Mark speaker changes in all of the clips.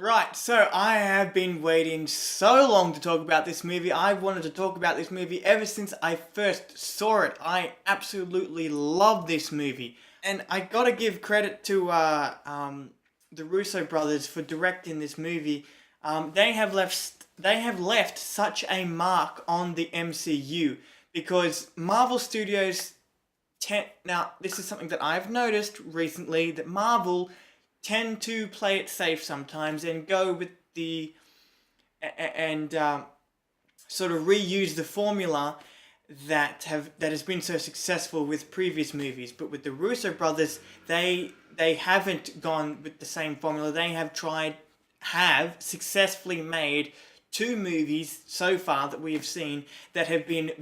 Speaker 1: Alright, so I have been waiting so long to talk about this movie. I've wanted to talk about this movie ever since I first saw it. I absolutely love this movie. And I gotta give credit to the Russo brothers for directing this movie. They have left such a mark on the MCU because Marvel Studios now, this is something that I've noticed recently, that Marvel tend to play it safe sometimes and go with the and sort of reuse the formula that has been so successful with previous movies. But with the Russo brothers, they haven't gone with the same formula. They have successfully made two movies so far that we have seen that have been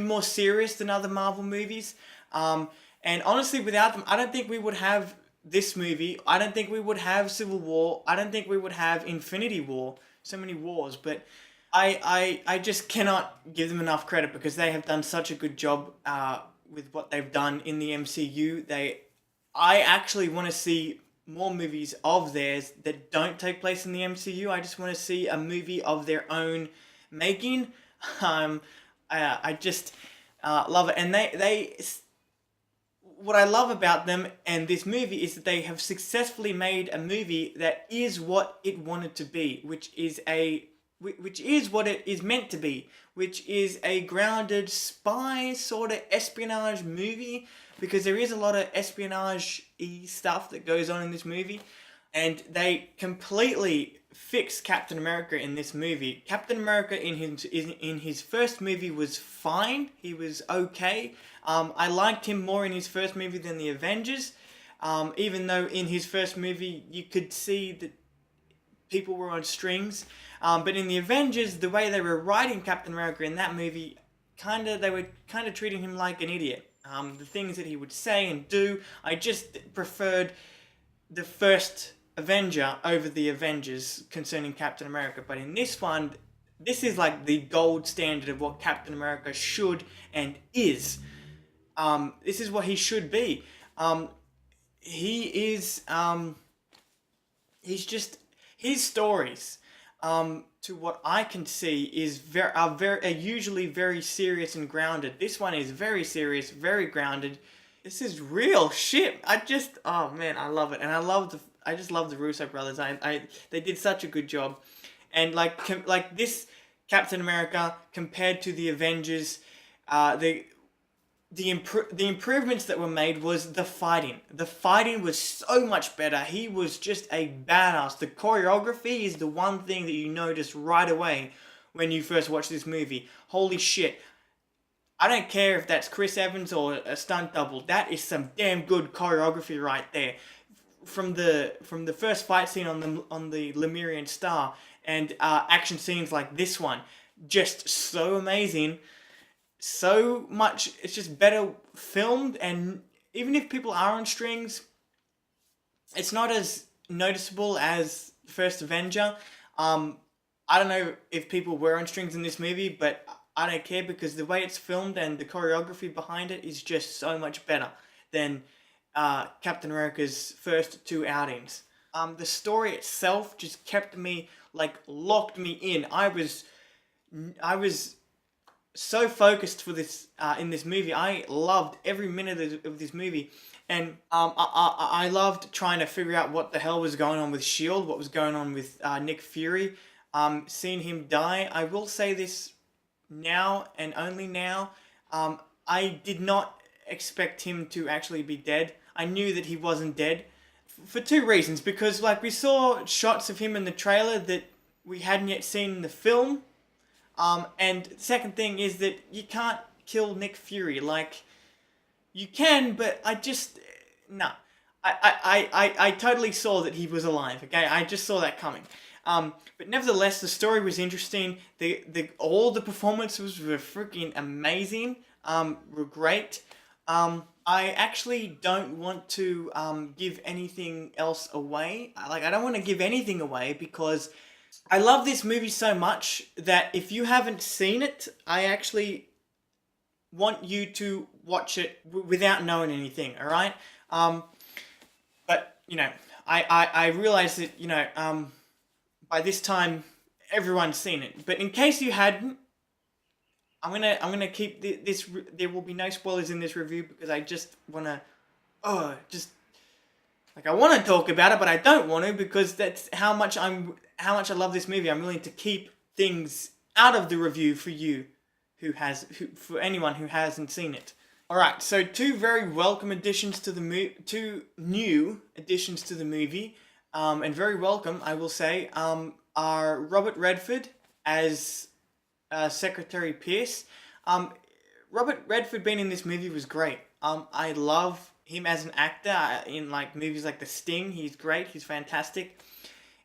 Speaker 1: more serious than other Marvel movies. And honestly, without them, I don't think we would have this movie. I don't think we would have Civil War. I don't think we would have Infinity War. So many wars, but I just cannot give them enough credit because they have done such a good job with what they've done in the MCU. I actually want to see more movies of theirs that don't take place in the MCU. I just want to see a movie of their own making. I just love it, and what I love about them and this movie is that they have successfully made a movie that is what it wanted to be, which is what it is meant to be, which is a grounded spy sort of espionage movie, because there is a lot of espionage-y stuff that goes on in this movie, and they completely fix Captain America in this movie. Captain America in his first movie was fine. He was okay. I liked him more in his first movie than the Avengers. Even though in his first movie you could see that people were on strings. But in the Avengers, the way they were writing Captain America in that movie, they were kind of treating him like an idiot. The things that he would say and do, I just preferred the first Avenger over the Avengers concerning Captain America. But in this one, this is like the gold standard of what Captain America should and is. This is what he should be. He is, he's just, his stories, to what I can see, are usually very serious and grounded. This one is very serious, very grounded. This is real shit. Oh man, I love it. And I just love the Russo brothers. They did such a good job. And like this Captain America compared to the Avengers, the improvements that were made was the fighting. The fighting was so much better. He was just a badass. The choreography is the one thing that you notice right away when you first watch this movie. Holy shit. I don't care if that's Chris Evans or a stunt double. That is some damn good choreography right there. From the first fight scene on the Lemurian Star and action scenes like this one, just so amazing. So much, it's just better filmed, and even if people are on strings, it's not as noticeable as the first Avenger. I don't know if people were on strings in this movie, but I don't care because the way it's filmed and the choreography behind it is just so much better than Captain America's first two outings. The story itself just kept me, locked me in. I was so focused for this in this movie. I loved every minute of this movie, and I loved trying to figure out what the hell was going on with Shield, what was going on with Nick Fury. Seeing him die, I will say this now and only now. I did not expect him to actually be dead. I knew that he wasn't dead for two reasons, because we saw shots of him in the trailer that we hadn't yet seen in the film. And the second thing is that you can't kill Nick Fury. You can, but no. I totally saw that he was alive, okay? I just saw that coming. But nevertheless, the story was interesting. All the performances were freaking amazing. Were great. I actually don't want to give anything else away. I don't want to give anything away because I love this movie so much that if you haven't seen it, I actually want you to watch it without knowing anything, alright? But, I realized that, by this time everyone's seen it. But in case you hadn't, I'm gonna keep this. There will be no spoilers in this review because I just wanna, I want to talk about it, but I don't want to because that's how much I love this movie. I'm willing to keep things out of the review for you, for anyone who hasn't seen it. All right, so two very welcome additions to the two new additions to the movie, and very welcome, I will say, are Robert Redford as Secretary Pierce. Robert Redford being in this movie was great. I love him as an actor in like movies like The Sting. He's great. He's fantastic.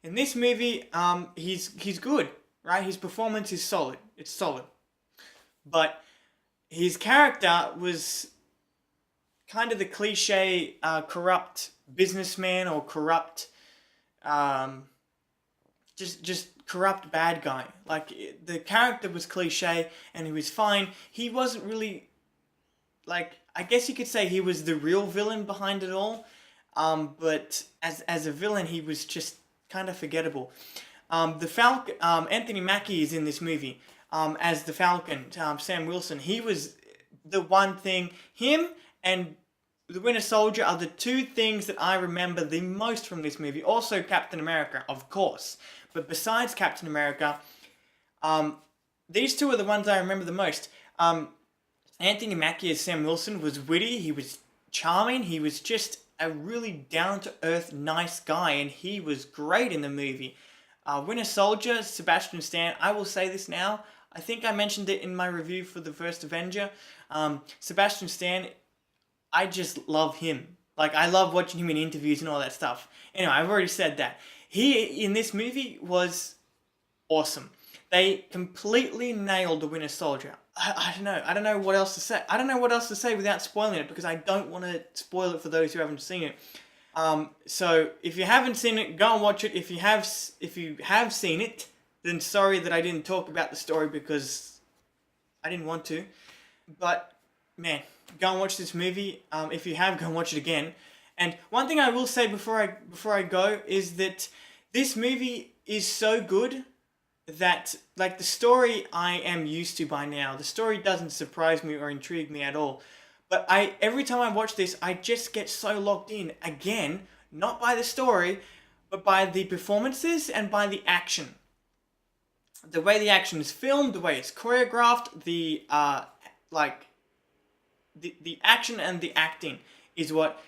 Speaker 1: In this movie, he's good, right? His performance is solid. It's solid, but his character was kind of the cliche corrupt businessman or corrupt, just corrupt bad guy. Like, the character was cliche and he was fine. He wasn't really, like, I guess you could say he was the real villain behind it all. But as a villain, he was just kind of forgettable. The Falcon, Anthony Mackie is in this movie as the Falcon. Sam Wilson, he was the one thing. Him and the Winter Soldier are the two things that I remember the most from this movie. Also Captain America, of course. But besides Captain America, these two are the ones I remember the most. Anthony Mackie as Sam Wilson was witty, he was charming, he was just a really down-to-earth, nice guy, and he was great in the movie. Winter Soldier, Sebastian Stan, I will say this now, I think I mentioned it in my review for the first Avenger. Sebastian Stan, I just love him. Like, I love watching him in interviews and all that stuff. Anyway, I've already said that. He, in this movie, was awesome. They completely nailed the Winter Soldier. I don't know. I don't know what else to say. I don't know what else to say without spoiling it because I don't want to spoil it for those who haven't seen it. So if you haven't seen it, go and watch it. If you have seen it, then sorry that I didn't talk about the story because I didn't want to. But man, go and watch this movie. If you have, go and watch it again. And one thing I will say before I go is that this movie is so good that, like, the story I am used to by now. The story doesn't surprise me or intrigue me at all. But every time I watch this, I just get so locked in. Again, not by the story, but by the performances and by the action. The way the action is filmed, the way it's choreographed, the action and the acting is what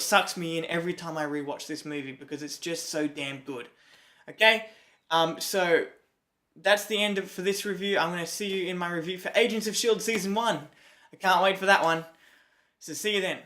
Speaker 1: sucks me in every time I rewatch this movie because it's just so damn good. Okay? So that's the end for this review. I'm going to see you in my review for Agents of S.H.I.E.L.D. Season 1. I can't wait for that one. So see you then.